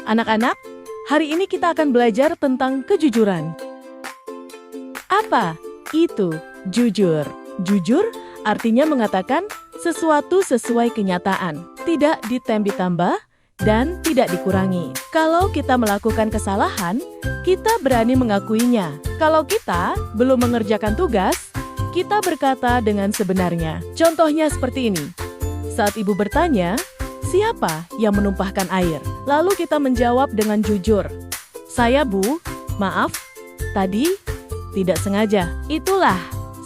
Anak-anak, hari ini kita akan belajar tentang kejujuran. Apa itu jujur? Jujur artinya mengatakan sesuatu sesuai kenyataan, tidak ditambah dan tidak dikurangi. Kalau kita melakukan kesalahan, kita berani mengakuinya. Kalau kita belum mengerjakan tugas, kita berkata dengan sebenarnya. Contohnya seperti ini. Saat ibu bertanya, siapa yang menumpahkan air? Lalu kita menjawab dengan jujur. Saya, Bu. Maaf, tadi tidak sengaja. Itulah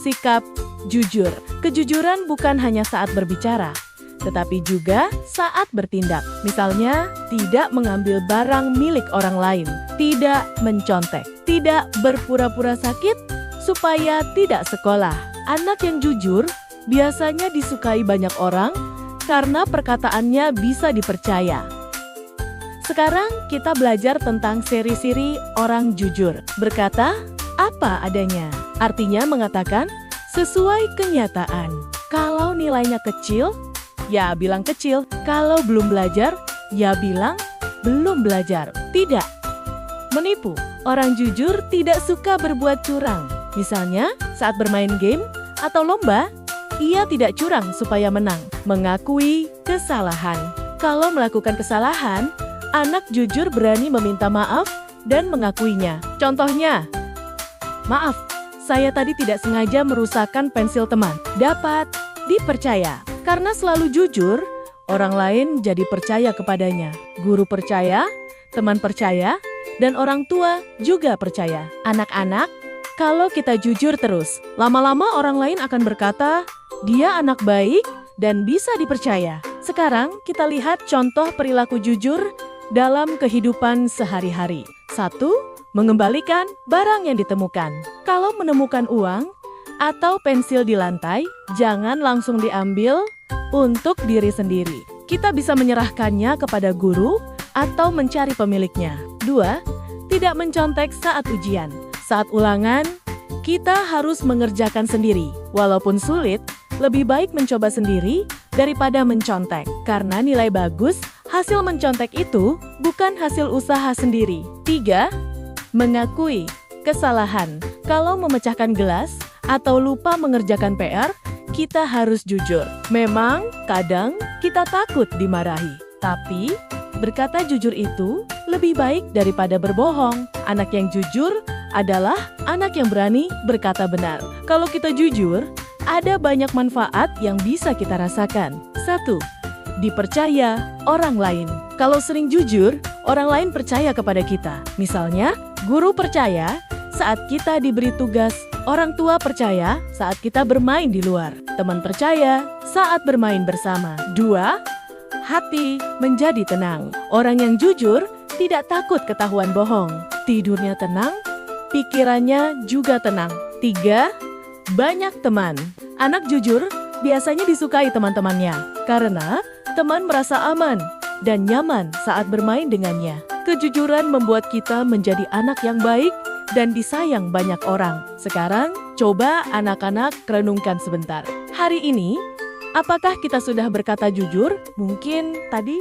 sikap jujur. Kejujuran bukan hanya saat berbicara, tetapi juga saat bertindak. Misalnya, tidak mengambil barang milik orang lain, tidak mencontek, tidak berpura-pura sakit supaya tidak sekolah. Anak yang jujur biasanya disukai banyak orang karena perkataannya bisa dipercaya. Sekarang kita belajar tentang ciri-ciri orang jujur. Berkata apa adanya, artinya mengatakan sesuai kenyataan. Kalau nilainya kecil, ya bilang kecil. Kalau belum belajar, ya bilang belum belajar. Tidak menipu. Orang jujur tidak suka berbuat curang. Misalnya, saat bermain game atau lomba, ia tidak curang supaya menang. Mengakui kesalahan. Kalau melakukan kesalahan, anak jujur berani meminta maaf dan mengakuinya. Contohnya, maaf, saya tadi tidak sengaja merusakkan pensil teman. Dapat dipercaya. Karena selalu jujur, orang lain jadi percaya kepadanya. Guru percaya, teman percaya, dan orang tua juga percaya. Anak-anak, kalau kita jujur terus, lama-lama orang lain akan berkata, dia anak baik dan bisa dipercaya. Sekarang kita lihat contoh perilaku jujur dalam kehidupan sehari-hari. 1. Mengembalikan barang yang ditemukan. Kalau menemukan uang atau pensil di lantai, jangan langsung diambil untuk diri sendiri. Kita bisa menyerahkannya kepada guru atau mencari pemiliknya. 2. Tidak mencontek saat ujian. Saat ulangan, kita harus mengerjakan sendiri. Walaupun sulit, lebih baik mencoba sendiri daripada mencontek. Karena nilai bagus, hasil mencontek itu bukan hasil usaha sendiri. 3. Mengakui kesalahan. Kalau memecahkan gelas atau lupa mengerjakan PR, kita harus jujur. Memang kadang kita takut dimarahi, tapi berkata jujur itu lebih baik daripada berbohong. Anak yang jujur adalah anak yang berani berkata benar. Kalau kita jujur, ada banyak manfaat yang bisa kita rasakan. 1. Dipercaya orang lain. Kalau sering jujur, orang lain percaya kepada kita. Misalnya, guru percaya saat kita diberi tugas, orang tua percaya saat kita bermain di luar, teman percaya saat bermain bersama. 2. Hati menjadi tenang. Orang yang jujur tidak takut ketahuan bohong. Tidurnya tenang, pikirannya juga tenang. 3. Banyak teman. Anak jujur biasanya disukai teman-temannya karena teman merasa aman dan nyaman saat bermain dengannya. Kejujuran membuat kita menjadi anak yang baik dan disayang banyak orang. Sekarang, coba anak-anak renungkan sebentar. Hari ini, apakah kita sudah berkata jujur? Mungkin tadi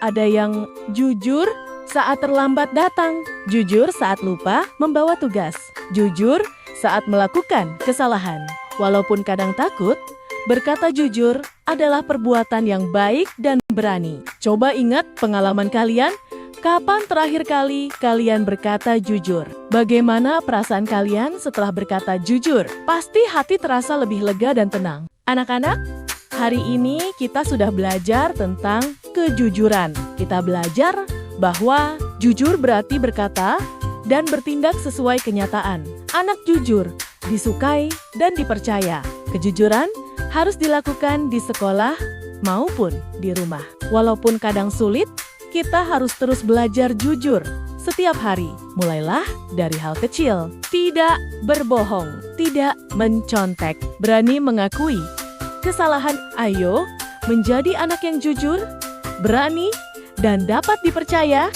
ada yang jujur saat terlambat datang, jujur saat lupa membawa tugas, jujur saat melakukan kesalahan. Walaupun kadang takut, berkata jujur adalah perbuatan yang baik dan berani. Coba ingat pengalaman kalian, kapan terakhir kali kalian berkata jujur? Bagaimana perasaan kalian setelah berkata jujur? Pasti hati terasa lebih lega dan tenang. Anak-anak, hari ini kita sudah belajar tentang kejujuran. Kita belajar bahwa jujur berarti berkata dan bertindak sesuai kenyataan. Anak jujur disukai dan dipercaya. Kejujuran harus dilakukan di sekolah maupun di rumah. Walaupun kadang sulit, kita harus terus belajar jujur setiap hari. Mulailah dari hal kecil. Tidak berbohong, tidak mencontek, berani mengakui kesalahan. Ayo menjadi anak yang jujur, berani, dan dapat dipercaya.